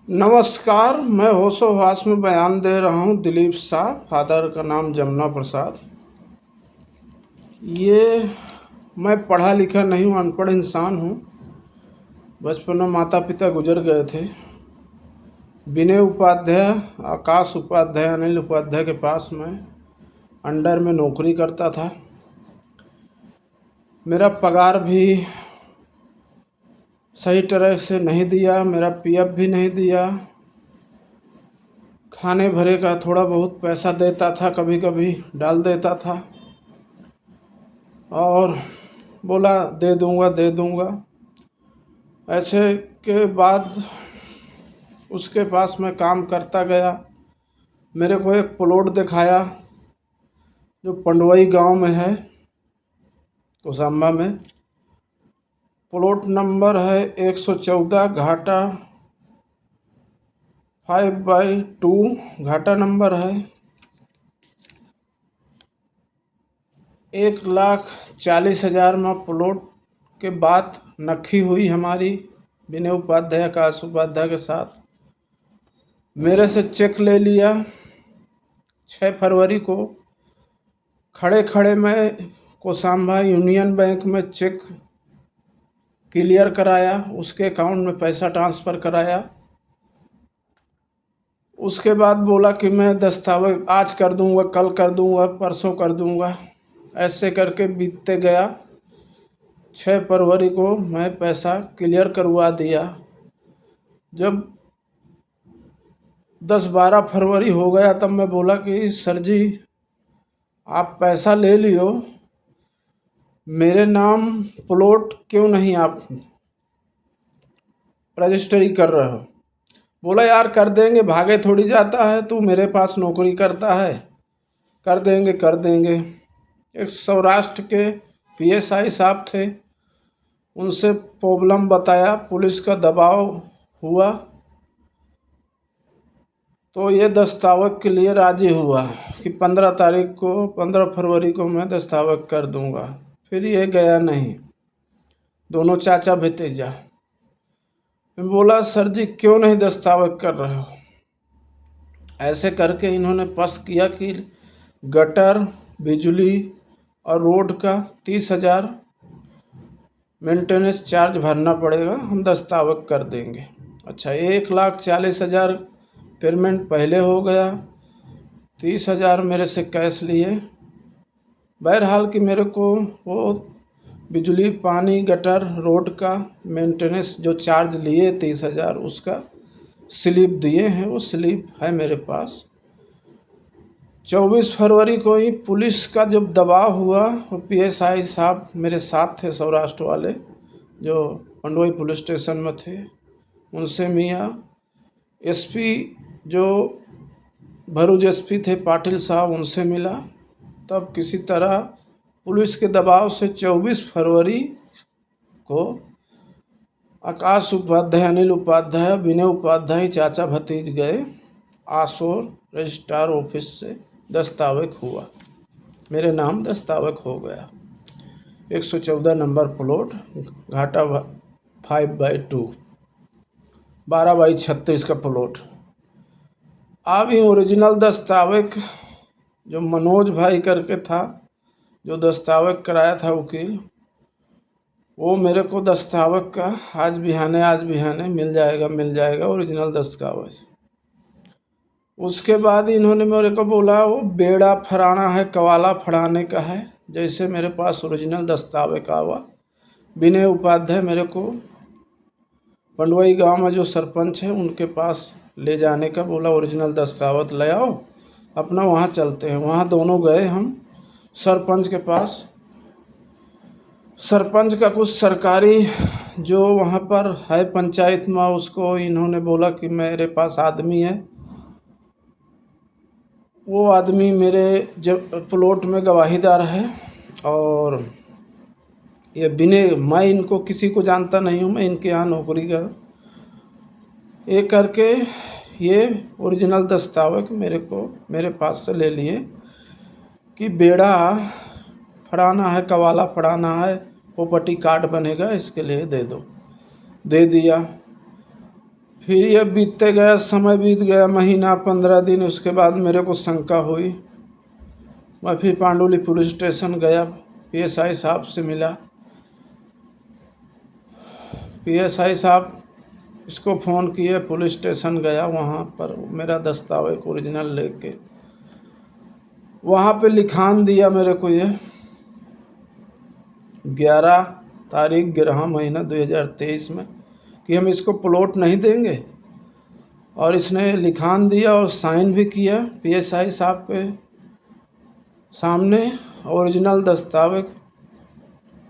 नमस्कार, मैं होशोहवास में बयान दे रहा हूँ दिलीप शाह। फादर का नाम जमुना प्रसाद। ये मैं पढ़ा लिखा नहीं हूँ, अनपढ़ इंसान हूँ। बचपन में माता पिता गुजर गए थे। विनय उपाध्याय, आकाश उपाध्याय, अनिल उपाध्याय के पास मैं अंडर में नौकरी करता था। मेरा पगार भी सही तरह से नहीं दिया, मेरा पीएफ भी नहीं दिया। खाने भरे का थोड़ा बहुत पैसा देता था, कभी कभी डाल देता था और बोला दे दूंगा दे दूंगा। ऐसे के बाद उसके पास मैं काम करता गया। मेरे को एक प्लॉट दिखाया जो पंडवई गांव में है, कोसांबा में। प्लॉट नंबर है 114, घाटा 5/2 घाटा नंबर है। 1,40,000 में प्लॉट के बाद नक्खी हुई हमारी विनय उपाध्याय, आकाश उपाध्याय के साथ। मेरे से चेक ले लिया 6 फरवरी को। खड़े खड़े मैं कोसांबा यूनियन बैंक में चेक क्लियर कराया, उसके अकाउंट में पैसा ट्रांसफ़र कराया। उसके बाद बोला कि मैं दस्तावेज आज कर दूंगा, कल कर दूंगा, परसों कर दूंगा। ऐसे करके बीतते गया। 6 फरवरी को मैं पैसा क्लियर करवा दिया। जब 10-12 फरवरी हो गया तब मैं बोला कि सर जी, आप पैसा ले लियो, मेरे नाम प्लॉट क्यों नहीं आप रजिस्ट्री कर रहे हो? बोला यार कर देंगे, भागे थोड़ी जाता है, तू मेरे पास नौकरी करता है, कर देंगे कर देंगे। एक सौराष्ट्र के पीएसआई साहब थे, उनसे प्रॉब्लम बताया, पुलिस का दबाव हुआ तो ये दस्तावेज के लिए राजी हुआ कि 15 फरवरी को मैं दस्तावेज कर दूंगा। फिर ये गया नहीं, दोनों चाचा भतीजा। मैं बोला सर जी क्यों नहीं दस्तावेज कर रहे हो? ऐसे करके इन्होंने पस किया कि गटर, बिजली और रोड का 30,000 मेंटेनेंस चार्ज भरना पड़ेगा, हम दस्तावेज कर देंगे। अच्छा, 1,40,000 पेमेंट पहले हो गया, 30,000 मेरे से कैश लिए। बहरहाल कि मेरे को वो बिजली, पानी, गटर, रोड का मेंटेनेंस जो चार्ज लिए 30,000, उसका स्लिप दिए हैं, वो स्लिप है मेरे पास। 24 फरवरी को ही पुलिस का जब दबाव हुआ, वो पीएसआई साहब मेरे साथ थे, सौराष्ट्र वाले जो पंडोई पुलिस स्टेशन में थे, उनसे मिया एसपी जो भरूच एसपी थे पाटिल साहब, उनसे मिला। तब किसी तरह पुलिस के दबाव से 24 फरवरी को आकाश उपाध्याय, अनिल उपाध्याय, विनय उपाध्याय चाचा भतीज गए आसोर रजिस्ट्रार ऑफिस से, दस्तावेज हुआ, मेरे नाम दस्तावेज हो गया। 114 नंबर प्लॉट, घाटा 5/2, 12/36 का प्लॉट। अब ये ओरिजिनल दस्तावेज जो मनोज भाई करके था, जो दस्तावेज कराया था वकील, वो मेरे को दस्तावेज का आज बिहाने मिल जाएगा ओरिजिनल दस्तावेज। उसके बाद इन्होंने मेरे को बोला वो बेड़ा फराना है, कवाला फड़ाने का है। जैसे मेरे पास ओरिजिनल दस्तावेज आवा, विनय उपाध्याय मेरे को पंडवई गांव में जो सरपंच है उनके पास ले जाने का बोला, ओरिजिनल दस्तावेज ले आओ, अपना वहाँ चलते हैं। वहाँ दोनों गए हम सरपंच के पास। सरपंच का कुछ सरकारी जो वहाँ पर है पंचायत में, उसको इन्होंने बोला कि मेरे पास आदमी है, वो आदमी मेरे जब प्लॉट में गवाहीदार है। और ये विनय, मैं इनको किसी को जानता नहीं हूँ, मैं इनके यहाँ नौकरी कर, ये करके ये ओरिजिनल दस्तावेज मेरे पास से ले लिए कि बेड़ा फड़ाना है, कवाला फड़ाना है, प्रॉपर्टी कार्ड बनेगा, इसके लिए दे दो। दे दिया। फिर ये बीतते गया, समय बीत गया, महीना 15 दिन। उसके बाद मेरे को शंका हुई। मैं फिर पांडुली पुलिस स्टेशन गया, पीएसआई साहब से मिला। पीएसआई साहब इसको फ़ोन किए, पुलिस स्टेशन गया, वहाँ पर मेरा दस्तावेज ओरिजिनल लेके वहाँ पे लिखान दिया मेरे को ये 11 तारीख 11 महीना 2023 में कि हम इसको प्लॉट नहीं देंगे। और इसने लिखान दिया और साइन भी किया पीएसआई साहब के सामने। ओरिजिनल दस्तावेज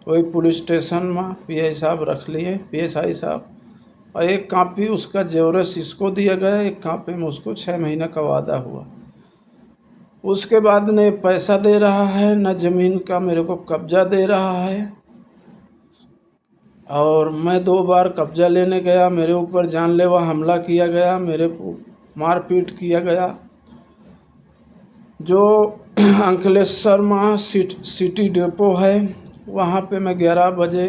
वही पुलिस स्टेशन में पीआई साहब रख लिए, पीएसआई साहब। और एक कापी उसका जेवरस इसको दिया गया, एक कापी में उसको 6 महीने का वादा हुआ। उसके बाद न पैसा दे रहा है, न ज़मीन का मेरे को कब्जा दे रहा है। और मैं 2 बार कब्जा लेने गया, मेरे ऊपर जानलेवा हमला किया गया, मेरे को मारपीट किया गया। जो अंकलेश्वर में सिटी डिपो है, वहाँ पे मैं 11 बजे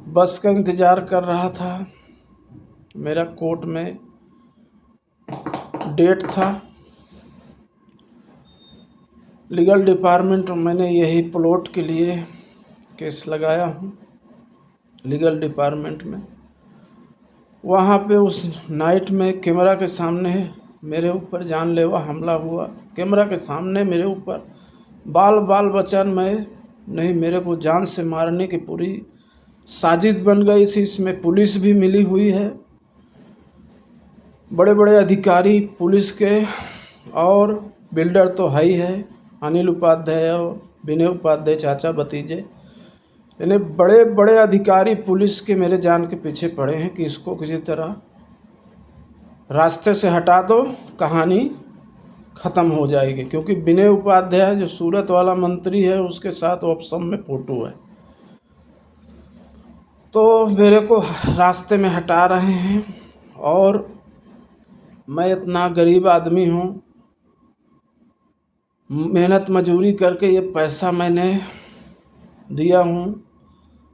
बस का इंतज़ार कर रहा था। मेरा कोर्ट में डेट था। लीगल डिपार्टमेंट मैंने यही प्लॉट के लिए केस लगाया हूँ लीगल डिपार्टमेंट में। वहाँ पे उस नाइट में कैमरा के सामने मेरे ऊपर जानलेवा हमला हुआ। कैमरा के सामने मेरे ऊपर बाल बच्चा मैं नहीं, मेरे को जान से मारने की पूरी साजिश बन गई थी। इसमें पुलिस भी मिली हुई है, बड़े बड़े अधिकारी पुलिस के, और बिल्डर तो है ही है, अनिल उपाध्याय और विनय उपाध्याय चाचा भतीजे। यानी बड़े बड़े अधिकारी पुलिस के मेरे जान के पीछे पड़े हैं कि इसको किसी तरह रास्ते से हटा दो, कहानी ख़त्म हो जाएगी। क्योंकि विनय उपाध्याय जो सूरत वाला मंत्री है, उसके साथ ऑप्शन में फोटो है। तो मेरे को रास्ते में हटा रहे हैं। और मैं इतना गरीब आदमी हूँ, मेहनत मजूरी करके ये पैसा मैंने दिया हूँ,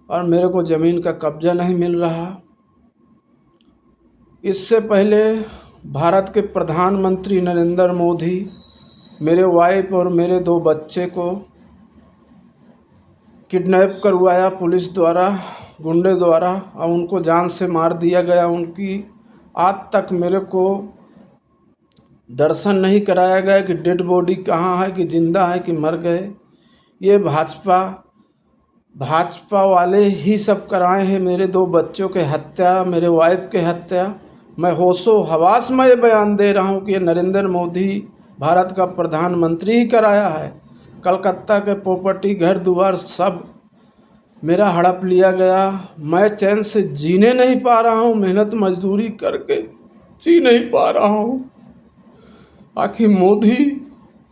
और मेरे को ज़मीन का कब्जा नहीं मिल रहा। इससे पहले भारत के प्रधानमंत्री नरेंद्र मोदी मेरे वाइफ और मेरे 2 बच्चे को किडनैप करवाया पुलिस द्वारा, गुंडे द्वारा, और उनको जान से मार दिया गया। उनकी आज तक मेरे को दर्शन नहीं कराया गया कि डेड बॉडी कहाँ है, कि जिंदा है कि मर गए। ये भाजपा वाले ही सब कराए हैं। मेरे 2 बच्चों के हत्या, मेरे वाइफ के हत्या। मैं होशो हवास में ये बयान दे रहा हूँ कि ये नरेंद्र मोदी भारत का प्रधानमंत्री ही कराया है। कलकत्ता के प्रॉपर्टी, घर दुआर सब मेरा हड़प लिया गया। मैं चैन से जीने नहीं पा रहा हूँ, मेहनत मजदूरी करके जी नहीं पा रहा हूँ। आखिर मोदी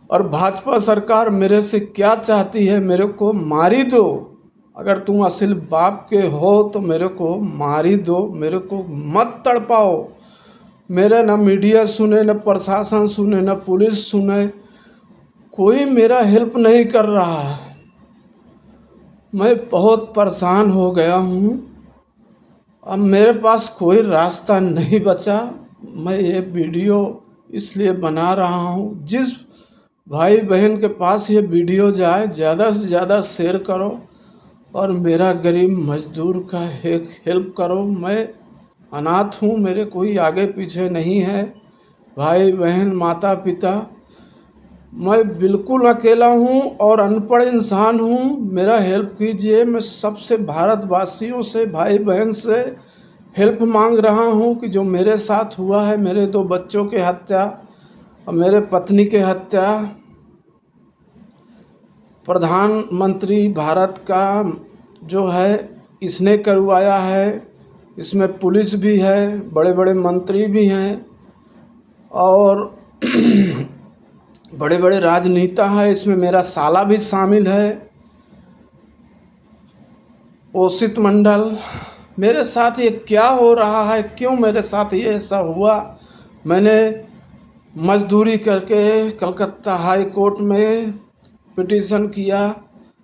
और भाजपा सरकार मेरे से क्या चाहती है? मेरे को मारी दो। अगर तुम असल बाप के हो तो मेरे को मारी दो, मेरे को मत तड़पाओ। मेरा न मीडिया सुने, न प्रशासन सुने, न पुलिस सुने, कोई मेरा हेल्प नहीं कर रहा। मैं बहुत परेशान हो गया हूँ। अब मेरे पास कोई रास्ता नहीं बचा। मैं ये वीडियो इसलिए बना रहा हूँ, जिस भाई बहन के पास ये वीडियो जाए ज़्यादा से ज़्यादा शेयर करो और मेरा गरीब मजदूर का एक हेल्प करो। मैं अनाथ हूँ, मेरे कोई आगे पीछे नहीं है, भाई बहन माता पिता। मैं बिल्कुल अकेला हूँ और अनपढ़ इंसान हूँ। मेरा हेल्प कीजिए। मैं सबसे भारतवासियों से, भाई बहन से हेल्प मांग रहा हूँ कि जो मेरे साथ हुआ है, मेरे 2 बच्चों के हत्या और मेरे पत्नी के हत्या, प्रधानमंत्री भारत का जो है इसने करवाया है। इसमें पुलिस भी है, बड़े बड़े मंत्री भी हैं और बड़े बड़े राजनेता हैं। इसमें मेरा साला भी शामिल है, ओसित मंडल। मेरे साथ ये क्या हो रहा है? क्यों मेरे साथ ये ऐसा हुआ? मैंने मजदूरी करके कलकत्ता हाई कोर्ट में पिटीशन किया,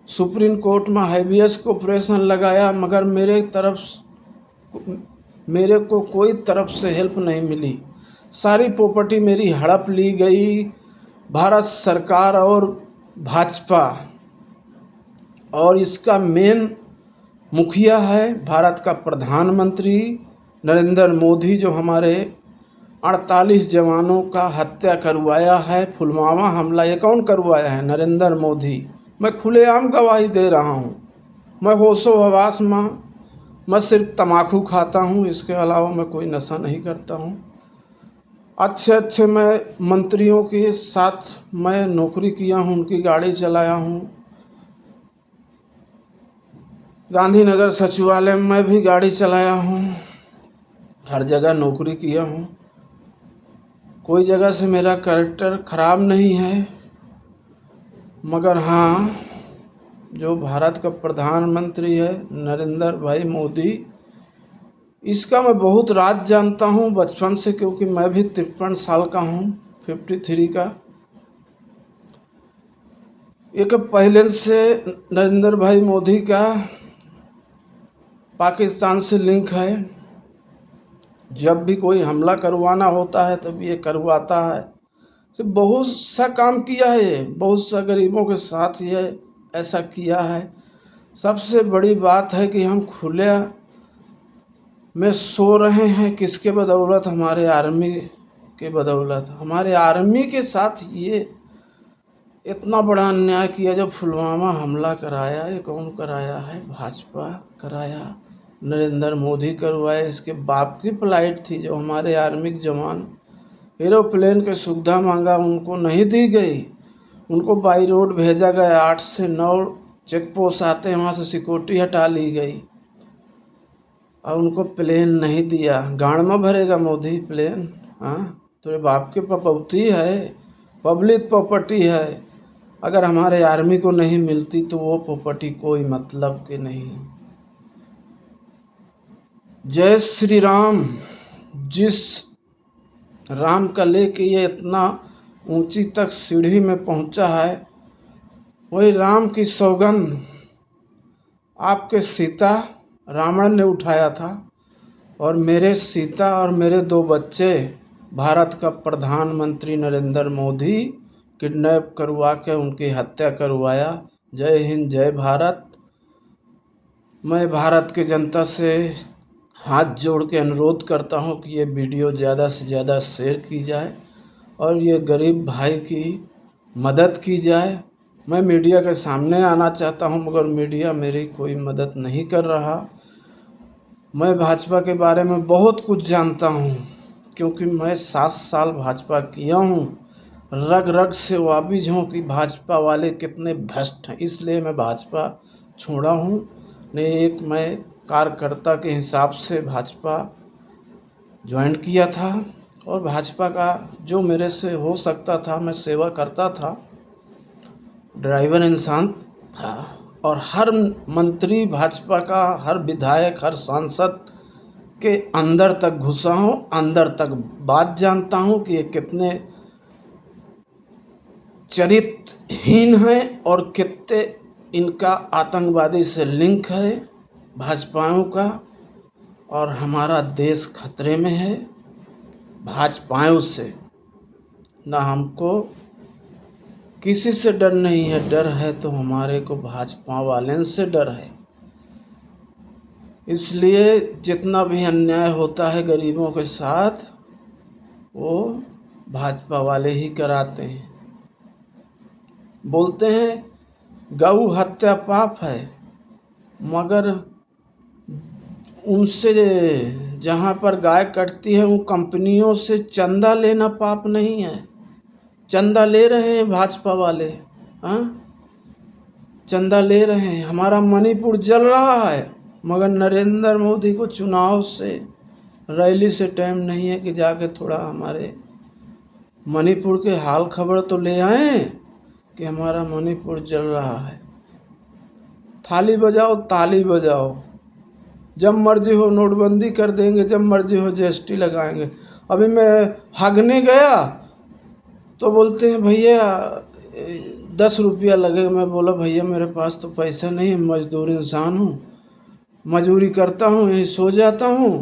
सुप्रीम कोर्ट में हेबियस कॉर्पोरेशन लगाया, मगर मेरे तरफ मेरे को कोई तरफ से हेल्प नहीं मिली। सारी प्रॉपर्टी मेरी हड़प ली गई भारत सरकार और भाजपा, और इसका मेन मुखिया है भारत का प्रधानमंत्री नरेंद्र मोदी, जो हमारे 48 जवानों का हत्या करवाया है। पुलवामा हमला ये कौन करवाया है? नरेंद्र मोदी। मैं खुलेआम गवाही दे रहा हूँ। मैं होशो हवास में मैं सिर्फ तम्बाकू खाता हूँ, इसके अलावा मैं कोई नशा नहीं करता हूँ। अच्छे मैं मंत्रियों के साथ मैं नौकरी किया हूँ, उनकी गाड़ी चलाया हूँ। गांधीनगर सचिवालय में मैं भी गाड़ी चलाया हूँ, हर जगह नौकरी किया हूँ। कोई जगह से मेरा कैरेक्टर ख़राब नहीं है, मगर हाँ, जो भारत का प्रधानमंत्री है नरेंद्र भाई मोदी, इसका मैं बहुत राज जानता हूँ बचपन से, क्योंकि मैं भी 53 साल का हूँ, 53 का। एक पहले से नरेंद्र भाई मोदी का पाकिस्तान से लिंक है। जब भी कोई हमला करवाना होता है तब ये करवाता है। तो बहुत सा काम किया है ये, बहुत सा गरीबों के साथ ये ऐसा किया है। सबसे बड़ी बात है कि हम खुले में सो रहे हैं, किसके बदौलत? हमारे आर्मी के बदौलत। हमारे आर्मी के साथ ये इतना बड़ा अन्याय किया। जब पुलवामा हमला कराया, ये कौन कराया है? भाजपा कराया, नरेंद्र मोदी करवाए। इसके बाप की फ्लाइट थी, जो हमारे आर्मी के जवान एरोप्लेन की सुविधा मांगा, उनको नहीं दी गई। उनको बाई रोड भेजा गया। 8 से 9 चेक पोस्ट आते हैं, वहाँ से सिक्योरिटी हटा ली गई और उनको प्लेन नहीं दिया। गाड़ में भरेगा मोदी प्लेन? हाँ, तेरे बाप की प्रॉपर्टी है, पब्लिक प्रॉपर्टी है। अगर हमारे आर्मी को नहीं मिलती तो वो प्रॉपर्टी कोई मतलब के नहीं। जय श्री राम। जिस राम का लेके ये इतना ऊंची तक सीढ़ी में पहुंचा है, वही राम की सौगंध आपके सीता रावण ने उठाया था, और मेरे सीता और मेरे 2 बच्चे भारत का प्रधानमंत्री नरेंद्र मोदी किडनैप करवा के उनकी हत्या करवाया। जय हिंद, जय भारत। मैं भारत की जनता से हाथ जोड़ के अनुरोध करता हूं कि ये वीडियो ज़्यादा से ज़्यादा शेयर की जाए और ये गरीब भाई की मदद की जाए। मैं मीडिया के सामने आना चाहता हूं, मगर मीडिया मेरी कोई मदद नहीं कर रहा। मैं भाजपा के बारे में बहुत कुछ जानता हूं, क्योंकि मैं 7 साल भाजपा किया हूं। रग रग से वाबिज हूँ कि भाजपा वाले कितने भ्रष्ट हैं, इसलिए मैं भाजपा छोड़ा हूँ। नहीं, एक मैं कार्यकर्ता के हिसाब से भाजपा ज्वाइन किया था, और भाजपा का जो मेरे से हो सकता था मैं सेवा करता था। ड्राइवर इंसान था, और हर मंत्री भाजपा का, हर विधायक, हर सांसद के अंदर तक घुसा हूँ, अंदर तक बात जानता हूँ कि ये कितने चरित्रहीन है और कितने इनका आतंकवादी से लिंक है भाजपाओं का, और हमारा देश खतरे में है भाजपाओं से। ना हमको किसी से डर नहीं है, डर है तो हमारे को भाजपा वाले से डर है। इसलिए जितना भी अन्याय होता है गरीबों के साथ, वो भाजपा वाले ही कराते हैं। बोलते हैं गौ हत्या पाप है, मगर उनसे जहाँ पर गाय कटती है उन कंपनियों से चंदा लेना पाप नहीं है। चंदा ले रहे हैं भाजपा वाले, हाँ, चंदा ले रहे हैं। हमारा मणिपुर जल रहा है, मगर नरेंद्र मोदी को चुनाव से, रैली से टाइम नहीं है कि जाके थोड़ा हमारे मणिपुर के हाल खबर तो ले आए कि हमारा मणिपुर जल रहा है। थाली बजाओ, ताली बजाओ, जब मर्जी हो नोटबंदी कर देंगे, जब मर्जी हो जीएसटी लगाएंगे। अभी मैं भागने गया तो बोलते हैं भैया 10 रुपया लगेगा। मैं बोला भैया मेरे पास तो पैसा नहीं है, मजदूर इंसान हूँ, मजदूरी करता हूँ, यहीं सो जाता हूँ,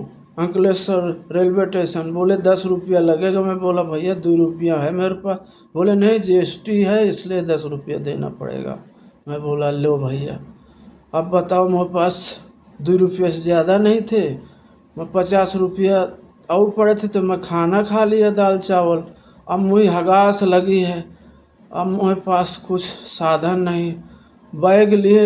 अंकलेश्वर रेलवे स्टेशन। बोले 10 रुपया लगेगा। मैं बोला भैया 2 रुपया है मेरे पास। बोले नहीं GST है इसलिए 10 रुपया देना पड़ेगा। मैं बोला लो भैया, अब बताओ मेरे पास 2 रुपये से ज़्यादा नहीं थे। मैं 50 रुपया और पड़े थे तो मैं खाना खा लिया दाल चावल। अब मुझे हगास लगी है, अब मेरे पास कुछ साधन नहीं। बैग लिए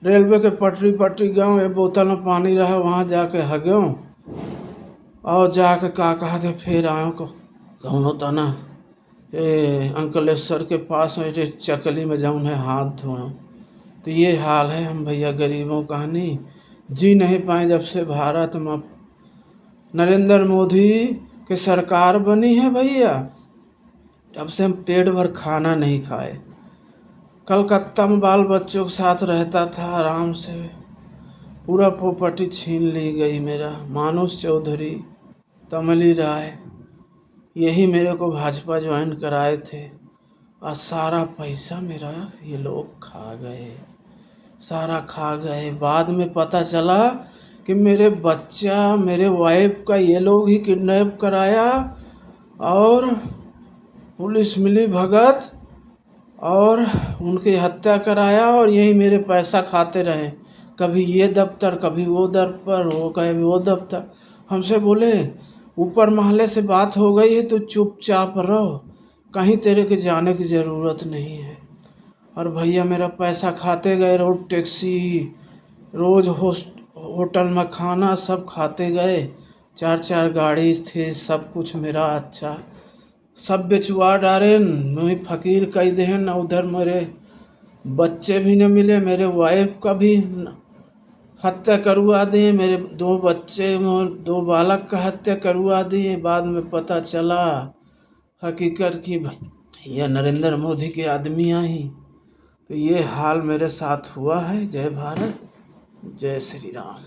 रेलवे के पटरी गाँव, एक बोतल में पानी रहा वहाँ जाके हग्यो और जाके का कहा थे फिर आयो को कौनो तना अंकलेश्वर के पास में चकली में जाऊँ है हाथ धोऊँ। तो ये हाल है हम भैया गरीबों का। नहीं जी नहीं पाए जब से भारत में नरेंद्र मोदी की सरकार बनी है भैया, तब से हम पेट भर खाना नहीं खाए। कलकत्ता में बाल बच्चों के साथ रहता था आराम से, पूरा प्रॉपर्टी छीन ली गई मेरा। मानुष चौधरी, तमली राय, यही मेरे को भाजपा ज्वाइन कराए थे और सारा पैसा मेरा ये लोग खा गए, सारा खा गए। बाद में पता चला कि मेरे बच्चा मेरे वाइफ का ये लोग ही किडनैप कराया और पुलिस मिली भगत और उनकी हत्या कराया और यही मेरे पैसा खाते रहे। कभी ये दफ्तर कभी वो दफ्तर, वो कभी वो दफ्तर। हमसे बोले ऊपर महले से बात हो गई है तो चुपचाप रहो, कहीं तेरे के जाने की ज़रूरत नहीं है। और भैया मेरा पैसा खाते गए, रोड टैक्सी, रोज़ होटल में खाना सब खाते गए। 4 गाड़ी थे, सब कुछ मेरा अच्छा सब बेचवा डाले। मैं फकीर कह दे न, उधर मेरे बच्चे भी न मिले, मेरे वाइफ का भी हत्या करवा दिए, मेरे 2 बच्चे 2 बालक का हत्या करवा दिए। बाद में पता चला हकीकत की भैया नरेंद्र मोदी के आदमियाँ ही। तो ये हाल मेरे साथ हुआ है। जय भारत, जय श्री राम।